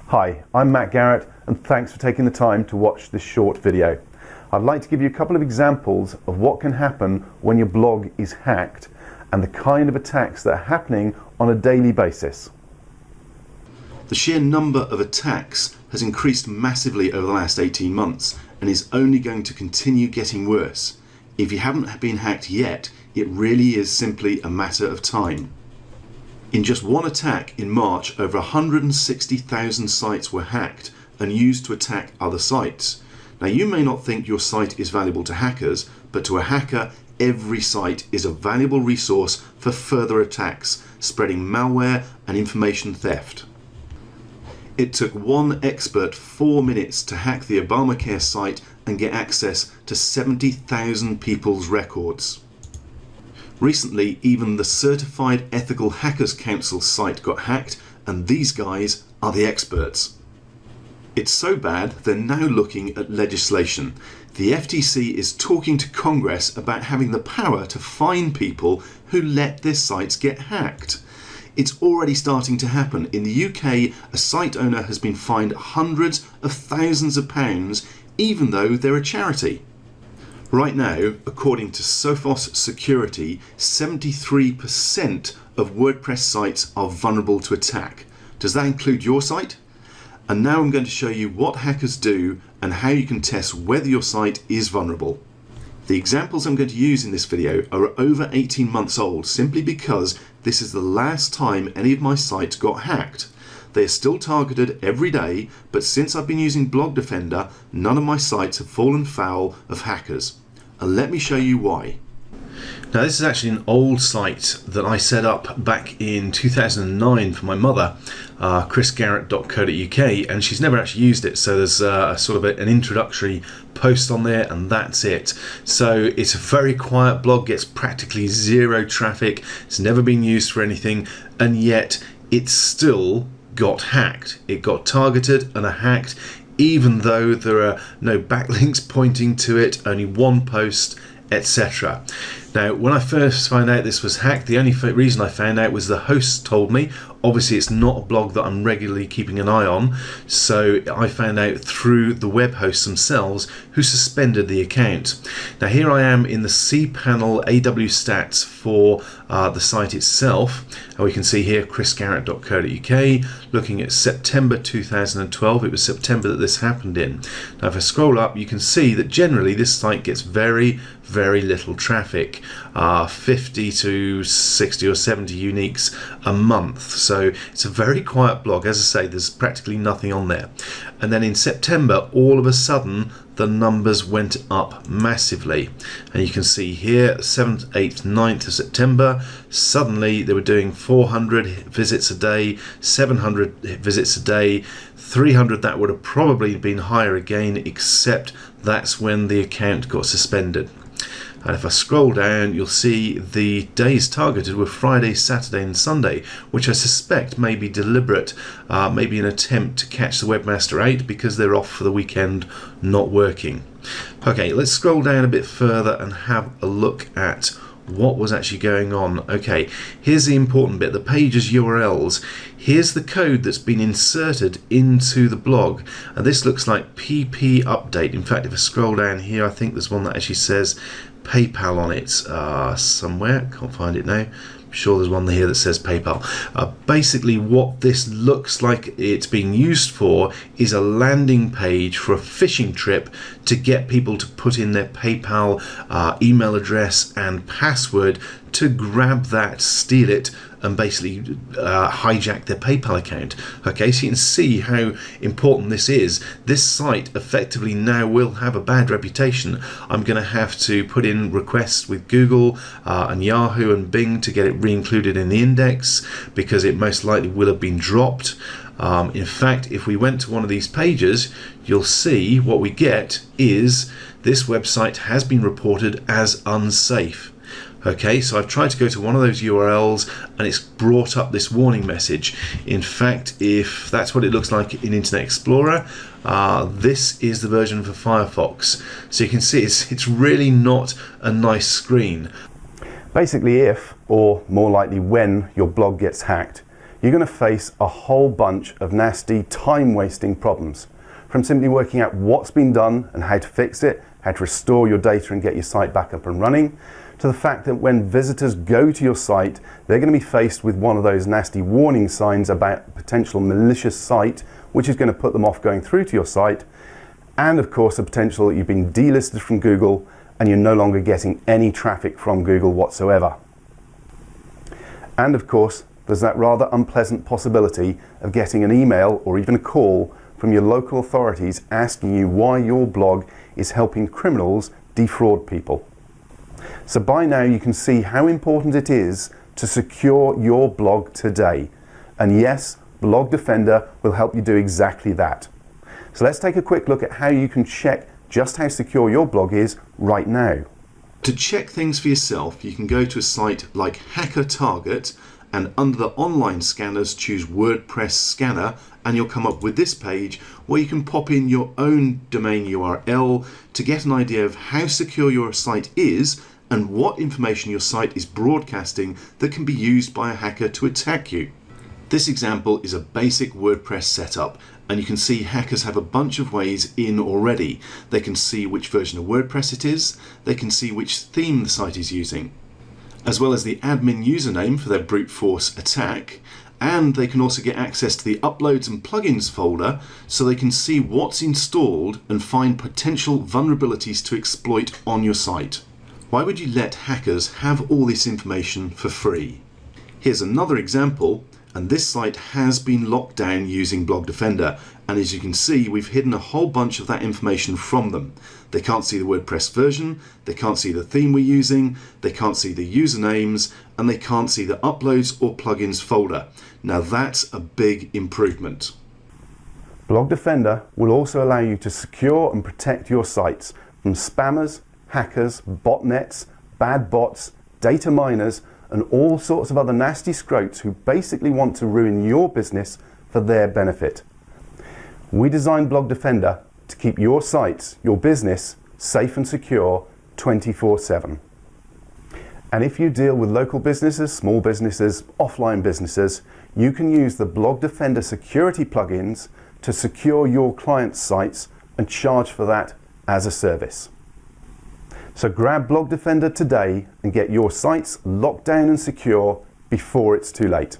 Hi, I'm Matt Garrett, and thanks for taking the time to watch this short video. I'd like to give you a couple of examples of what can happen when your blog is hacked and the kind of attacks that are happening on a daily basis. The sheer number of attacks has increased massively over the last 18 months and is only going to continue getting worse. If you haven't been hacked yet, it really is simply a matter of time. In just one attack in March, over 160,000 sites were hacked and used to attack other sites. Now, you may not think your site is valuable to hackers, but to a hacker, every site is a valuable resource for further attacks, spreading malware and information theft. It took one expert 4 minutes to hack the Obamacare site and get access to 70,000 people's records. Recently, even the Certified Ethical Hackers Council site got hacked, and these guys are the experts. It's so bad, they're now looking at legislation. The FTC is talking to Congress about having the power to fine people who let their sites get hacked. It's already starting to happen. In the UK, a site owner has been fined hundreds of thousands of pounds, even though they're a charity. Right now, according to Sophos Security, 73% of WordPress sites are vulnerable to attack. Does that include your site? And now I'm going to show you what hackers do and how you can test whether your site is vulnerable. The examples I'm going to use in this video are over 18 months old simply because this is the last time any of my sites got hacked. They are still targeted every day, but since I've been using Blog Defender, none of my sites have fallen foul of hackers. And let me show you why. Now, this is actually an old site that I set up back in 2009 for my mother, chrisgarrett.co.uk, and she's never actually used it, so there's an introductory post on there, and that's it. So it's a very quiet blog, gets practically zero traffic, it's never been used for anything, and yet it still got hacked. It got targeted and hacked, even though there are no backlinks pointing to it, only one post, etc. Now, when I first found out this was hacked, the only reason I found out was the host told me. Obviously, it's not a blog that I'm regularly keeping an eye on, so I found out through the web hosts themselves who suspended the account. Now, here I am in the cPanel AW stats for the site itself, and we can see here chrisgarrett.co.uk, looking at September 2012. It was September that this happened in. Now, if I scroll up, you can see that generally this site gets very little traffic, 50 to 60 or 70 uniques a month. So it's a very quiet blog. As I say, there's practically nothing on there. And then in September, all of a sudden, the numbers went up massively. And you can see here, 7th, 8th, 9th of September, suddenly they were doing 400 visits a day, 700 visits a day, 300, that would have probably been higher again, except that's when the account got suspended. And if I scroll down, you'll see the days targeted were Friday, Saturday and Sunday, which I suspect may be deliberate, maybe an attempt to catch the webmaster out because they're off for the weekend, not working. Okay, let's scroll down a bit further and have a look at what was actually going on. Okay, here's the important bit, the page's URLs. Here's the code that's been inserted into the blog, and this looks like PP update. In fact, if I scroll down here, I think there's one that actually says PayPal on it somewhere. Can't find it now. I'm sure there's one here that says PayPal. Basically, what this looks like it's being used for is a landing page for a phishing trip to get people to put in their PayPal email address and password to grab that, steal it, and basically hijack their PayPal account. Okay, so you can see how important this is. This site effectively now will have a bad reputation. I'm going to have to put in requests with Google and Yahoo and Bing to get it re-included in the index, because it most likely will have been dropped. In fact, if we went to one of these pages, you'll see what we get is this website has been reported as unsafe. Okay, so I've tried to go to one of those URLs and it's brought up this warning message. In fact, if that's what it looks like in Internet Explorer, this is the version for Firefox. So you can see it's really not a nice screen. Basically, if, or more likely when, your blog gets hacked, you're going to face a whole bunch of nasty time-wasting problems, from simply working out what's been done and how to fix it, how to restore your data and get your site back up and running, to the fact that when visitors go to your site, they're going to be faced with one of those nasty warning signs about a potential malicious site, which is going to put them off going through to your site, and of course the potential that you've been delisted from Google and you're no longer getting any traffic from Google whatsoever. And of course, there's that rather unpleasant possibility of getting an email or even a call from your local authorities asking you why your blog is helping criminals defraud people. So by now you can see how important it is to secure your blog today. And yes, Blog Defender will help you do exactly that. So let's take a quick look at how you can check just how secure your blog is right now. To check things for yourself, you can go to a site like Hacker Target, and under the online scanners choose WordPress Scanner, and you'll come up with this page where you can pop in your own domain URL to get an idea of how secure your site is and what information your site is broadcasting that can be used by a hacker to attack you. This example is a basic WordPress setup, and you can see hackers have a bunch of ways in already. They can see which version of WordPress it is, they can see which theme the site is using, as well as the admin username for their brute force attack, and they can also get access to the uploads and plugins folder so they can see what's installed and find potential vulnerabilities to exploit on your site. Why would you let hackers have all this information for free? Here's another example, and this site has been locked down using Blog Defender, and as you can see, we've hidden a whole bunch of that information from them. They can't see the WordPress version, they can't see the theme we're using, they can't see the usernames, and they can't see the uploads or plugins folder. Now that's a big improvement. Blog Defender will also allow you to secure and protect your sites from spammers, hackers, botnets, bad bots, data miners, and all sorts of other nasty scroats who basically want to ruin your business for their benefit. We designed Blog Defender to keep your sites, your business, safe and secure 24/7. And if you deal with local businesses, small businesses, offline businesses, you can use the Blog Defender security plugins to secure your clients' sites and charge for that as a service. So grab Blog Defender today and get your sites locked down and secure before it's too late.